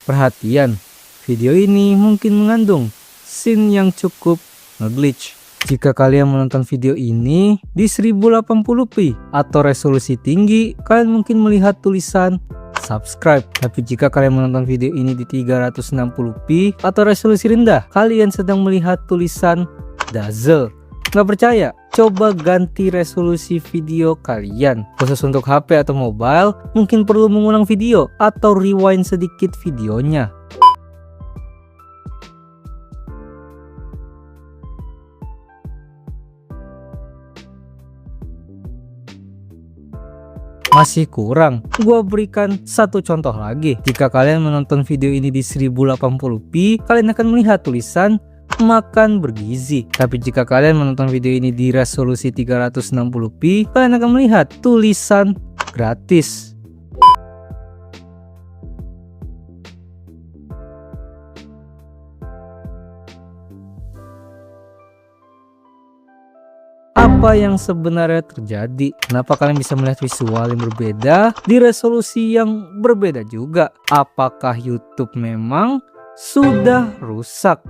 Perhatian, video ini mungkin mengandung scene yang cukup nge-glitch. Jika kalian menonton video ini di 1080p atau resolusi tinggi, kalian mungkin melihat tulisan subscribe. Tapi jika kalian menonton video ini di 360p atau resolusi rendah, kalian sedang melihat tulisan dazzle. Nggak percaya? Coba ganti resolusi video kalian. Khusus untuk HP atau mobile, mungkin perlu mengulang video atau rewind sedikit videonya. Masih kurang? Gua berikan satu contoh lagi. Jika kalian menonton video ini di 1080p, kalian akan melihat tulisan makan bergizi. Tapi jika kalian menonton video ini di resolusi 360p, kalian akan melihat tulisan gratis. Apa yang sebenarnya terjadi? Kenapa kalian bisa melihat visual yang berbeda di resolusi yang berbeda juga? Apakah YouTube memang sudah rusak?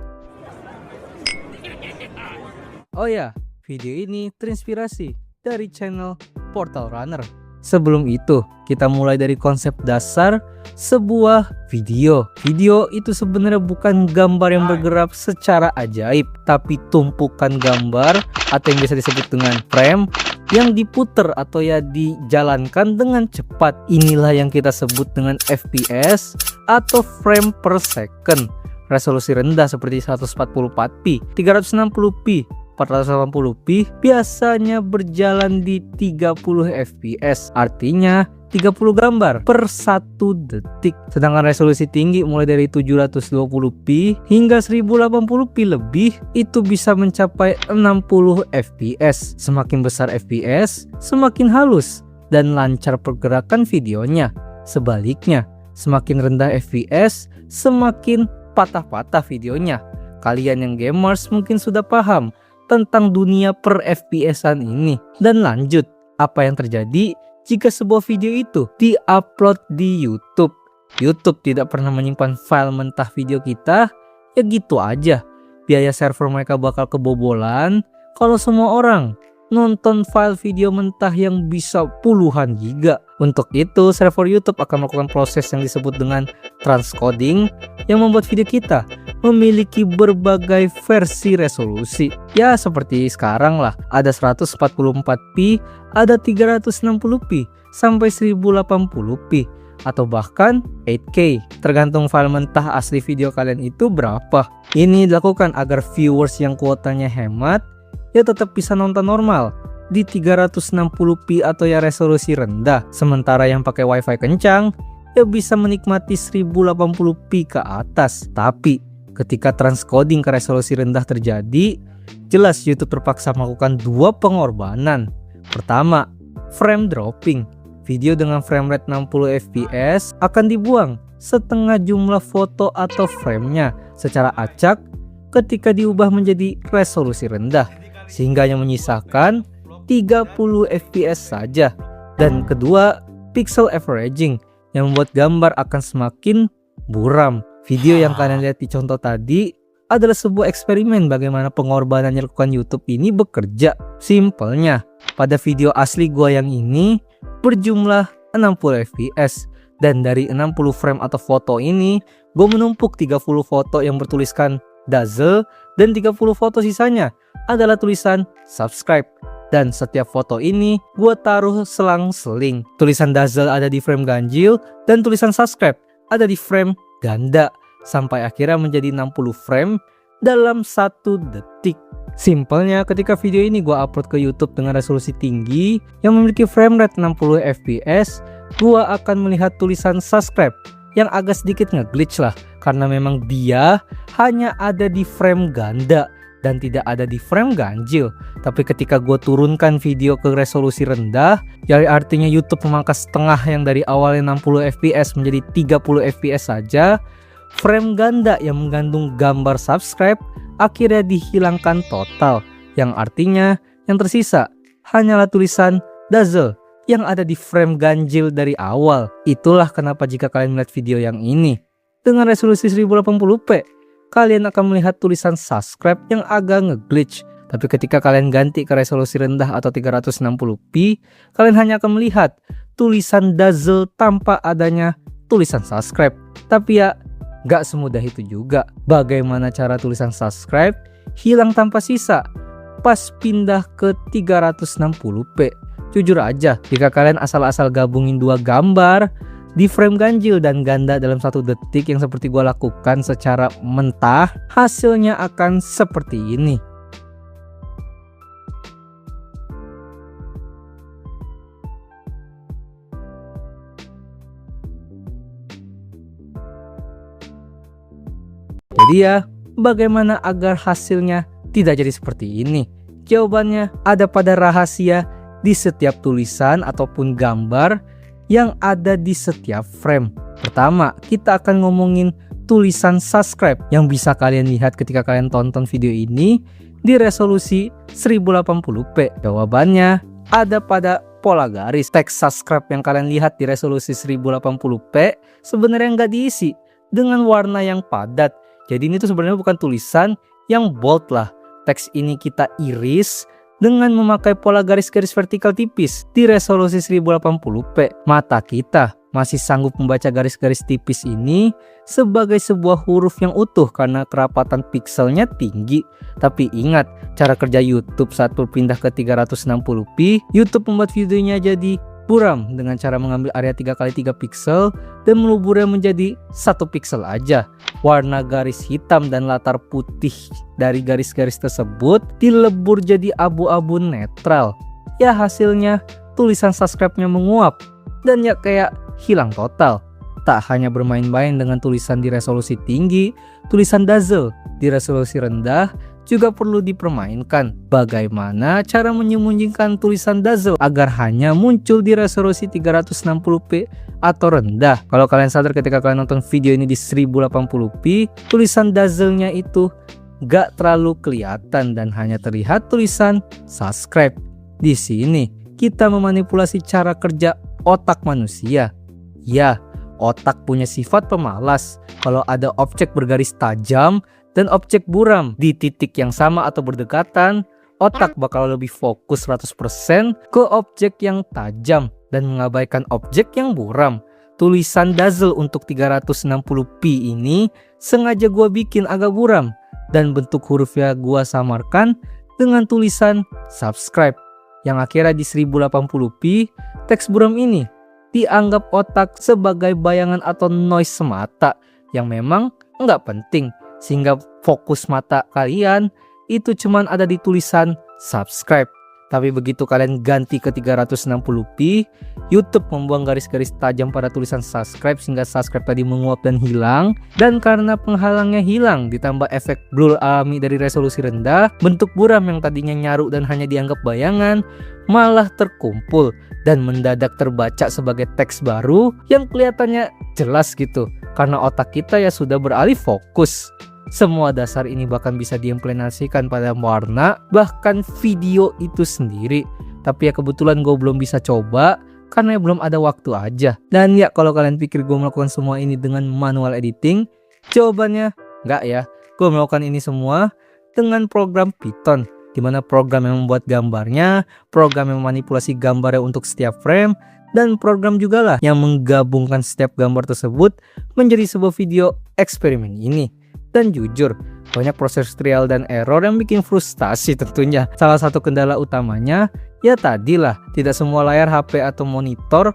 Oh ya, video ini terinspirasi dari channel Portal Runner. Sebelum itu, kita mulai dari konsep dasar sebuah video. Video itu sebenarnya bukan gambar yang bergerak secara ajaib, tapi tumpukan gambar atau yang biasa disebut dengan frame yang diputer atau ya dijalankan dengan cepat. Inilah yang kita sebut dengan FPS atau frame per second. Resolusi rendah seperti 144p, 360p, 480p biasanya berjalan di 30 fps, artinya 30 gambar per 1 detik. Sedangkan resolusi tinggi mulai dari 720p hingga 1080p lebih itu bisa mencapai 60 fps. Semakin besar fps, semakin halus dan lancar pergerakan videonya. Sebaliknya, semakin rendah fps, semakin patah-patah videonya. Kalian yang gamers mungkin sudah paham tentang dunia per FPS-an ini. Dan lanjut, apa yang terjadi jika sebuah video itu di-upload di YouTube? YouTube tidak pernah menyimpan file mentah video kita, ya gitu aja. Biaya server mereka bakal kebobolan kalau semua orang nonton file video mentah yang bisa puluhan giga. Untuk itu, server YouTube akan melakukan proses yang disebut dengan transcoding yang membuat video kita memiliki berbagai versi resolusi. Ya seperti sekarang lah, ada 144p, ada 360p, sampai 1080p, atau bahkan 8K. Tergantung file mentah asli video kalian itu berapa. Ini dilakukan agar viewers yang kuotanya hemat ya tetap bisa nonton normal di 360p atau ya resolusi rendah. Sementara yang pakai wifi kencang ya bisa menikmati 1080p ke atas. Tapi ketika transcoding ke resolusi rendah terjadi, jelas YouTube terpaksa melakukan dua pengorbanan. Pertama, frame dropping. Video dengan frame rate 60 fps akan dibuang setengah jumlah foto atau framenya secara acak ketika diubah menjadi resolusi rendah, sehingga yang menyisakan 30 fps saja. Dan kedua, pixel averaging yang membuat gambar akan semakin buram. Video yang kalian lihat di contoh tadi adalah sebuah eksperimen bagaimana pengorbanan yang dilakukan YouTube ini bekerja. Simpelnya, pada video asli gua yang ini berjumlah 60 fps, dan dari 60 frame atau foto ini gua menumpuk 30 foto yang bertuliskan dazzle dan 30 foto sisanya adalah tulisan subscribe. Dan setiap foto ini gue taruh selang-seling. Tulisan dazzle ada di frame ganjil dan tulisan subscribe ada di frame ganda, sampai akhirnya menjadi 60 frame dalam 1 detik. Simpelnya, ketika video ini gue upload ke YouTube dengan resolusi tinggi yang memiliki frame rate 60 fps, gue akan melihat tulisan subscribe yang agak sedikit nge-glitch lah, karena memang dia hanya ada di frame ganda dan tidak ada di frame ganjil. Tapi ketika gue turunkan video ke resolusi rendah, ya artinya YouTube memangkas setengah yang dari awalnya 60 fps menjadi 30 fps saja, frame ganda yang mengandung gambar subscribe akhirnya dihilangkan total, yang artinya yang tersisa hanyalah tulisan dazzle yang ada di frame ganjil dari awal. Itulah kenapa jika kalian melihat video yang ini, dengan resolusi 1080p, kalian akan melihat tulisan subscribe yang agak nge-glitch. Tapi ketika kalian ganti ke resolusi rendah atau 360p, kalian hanya akan melihat tulisan dazzle tanpa adanya tulisan subscribe. Tapi ya, gak semudah itu juga. Bagaimana cara tulisan subscribe hilang tanpa sisa pas pindah ke 360p? Jujur aja, jika kalian asal-asal gabungin dua gambar di frame ganjil dan ganda dalam 1 detik yang seperti gua lakukan secara mentah, hasilnya akan seperti ini. Jadi ya, bagaimana agar hasilnya tidak jadi seperti ini? Jawabannya ada pada rahasia di setiap tulisan ataupun gambar yang ada di setiap frame. Pertama, kita akan ngomongin tulisan subscribe yang bisa kalian lihat ketika kalian tonton video ini di resolusi 1080p. Jawabannya ada pada pola garis. Teks subscribe yang kalian lihat di resolusi 1080p sebenarnya nggak diisi dengan warna yang padat. Jadi ini tuh sebenarnya bukan tulisan yang bold lah. Teks ini kita iris dengan memakai pola garis-garis vertikal tipis di resolusi 1080p. Mata kita masih sanggup membaca garis-garis tipis ini sebagai sebuah huruf yang utuh karena kerapatan pixelnya tinggi. Tapi ingat, cara kerja YouTube saat berpindah ke 360p, YouTube membuat videonya jadi buram dengan cara mengambil area 3x3 pixel dan meluburnya menjadi 1 pixel aja. Warna garis hitam dan latar putih dari garis-garis tersebut dilebur jadi abu-abu netral. Ya hasilnya tulisan subscribe-nya menguap dan ya kayak hilang total. Tak hanya bermain-main dengan tulisan di resolusi tinggi, tulisan dazzle di resolusi rendah juga perlu dipermainkan. Bagaimana cara menyembunyikan tulisan dazzle agar hanya muncul di resolusi 360p atau rendah? Kalau kalian sadar ketika kalian nonton video ini di 1080p, tulisan dazzle-nya itu gak terlalu kelihatan dan hanya terlihat tulisan subscribe. Di sini kita memanipulasi cara kerja otak manusia. Ya, otak punya sifat pemalas. Kalau ada objek bergaris tajam dan objek buram di titik yang sama atau berdekatan, otak bakal lebih fokus 100% ke objek yang tajam dan mengabaikan objek yang buram. Tulisan dazzle untuk 360p ini sengaja gua bikin agak buram dan bentuk hurufnya gua samarkan dengan tulisan subscribe. Yang akhirnya di 1080p, teks buram ini dianggap otak sebagai bayangan atau noise semata yang memang nggak penting. Sehingga fokus mata kalian itu cuman ada di tulisan subscribe. Tapi begitu kalian ganti ke 360p, YouTube membuang garis-garis tajam pada tulisan subscribe sehingga subscribe tadi menguap dan hilang. Dan karena penghalangnya hilang ditambah efek blur alami dari resolusi rendah, bentuk buram yang tadinya nyaru dan hanya dianggap bayangan malah terkumpul dan mendadak terbaca sebagai teks baru yang kelihatannya jelas gitu. Karena otak kita ya sudah beralih fokus. Semua dasar ini bahkan bisa diimplementasikan pada warna, bahkan video itu sendiri. Tapi ya kebetulan gue belum bisa coba karena belum ada waktu aja. Dan ya kalau kalian pikir gue melakukan semua ini dengan manual editing, jawabannya enggak ya. Gue melakukan ini semua dengan program Python, dimana program yang membuat gambarnya, program yang memanipulasi gambarnya untuk setiap frame, dan program juga lah yang menggabungkan setiap gambar tersebut menjadi sebuah video eksperimen ini. Dan jujur, banyak proses trial dan error yang bikin frustasi tentunya. Salah satu kendala utamanya, ya tadilah, tidak semua layar HP atau monitor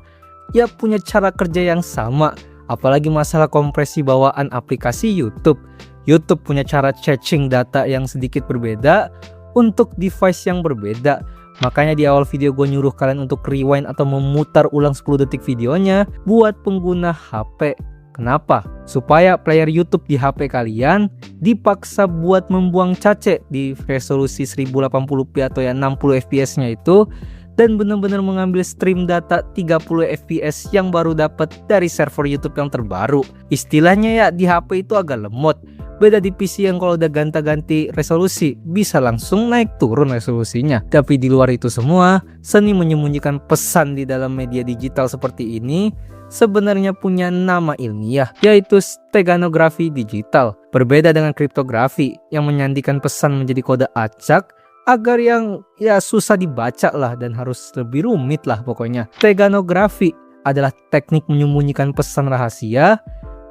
ya punya cara kerja yang sama. Apalagi masalah kompresi bawaan aplikasi YouTube. YouTube punya cara caching data yang sedikit berbeda untuk device yang berbeda. Makanya di awal video gue nyuruh kalian untuk rewind atau memutar ulang 10 detik videonya buat pengguna HP. Kenapa? Supaya player YouTube di HP kalian dipaksa buat membuang cache di resolusi 1080p atau ya 60 fps nya itu dan benar-benar mengambil stream data 30 fps yang baru dapat dari server YouTube yang terbaru. Istilahnya ya di HP itu agak lemot. Beda di PC yang kalau udah ganti-ganti resolusi bisa langsung naik turun resolusinya. Tapi di luar itu semua, seni menyembunyikan pesan di dalam media digital seperti ini sebenarnya punya nama ilmiah, yaitu steganografi digital. Berbeda dengan kriptografi yang menyandikan pesan menjadi kode acak agar yang susah dibaca lah dan harus lebih rumit lah pokoknya. Steganografi adalah teknik menyembunyikan pesan rahasia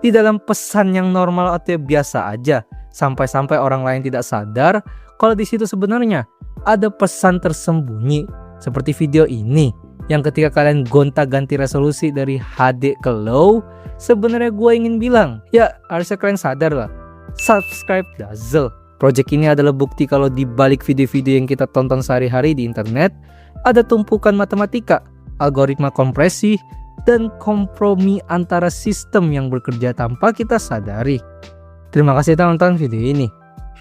di dalam pesan yang normal atau biasa aja, sampai-sampai orang lain tidak sadar kalau di situ sebenarnya ada pesan tersembunyi. Seperti video ini, yang ketika kalian gonta-ganti resolusi dari HD ke low, sebenarnya gue ingin bilang, ya harusnya kalian sadar lah, subscribe Dazzle. Project ini adalah bukti kalau di balik video-video yang kita tonton sehari-hari di internet, ada tumpukan matematika, algoritma kompresi, dan kompromi antara sistem yang bekerja tanpa kita sadari. Terima kasih telah nonton video ini.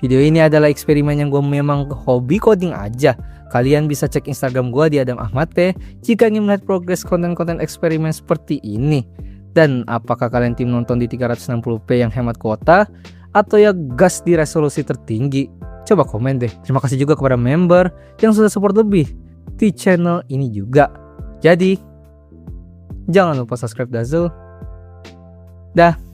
Video ini adalah eksperimen yang gue memang hobi coding aja. Kalian bisa cek Instagram gue di Adam Ahmad P jika ingin melihat progres konten-konten eksperimen seperti ini. Dan apakah kalian tim nonton di 360p yang hemat kuota atau ya gas di resolusi tertinggi? Coba komen deh. Terima kasih juga kepada member yang sudah support lebih di channel ini juga. Jadi jangan lupa subscribe Dazzle. Dah.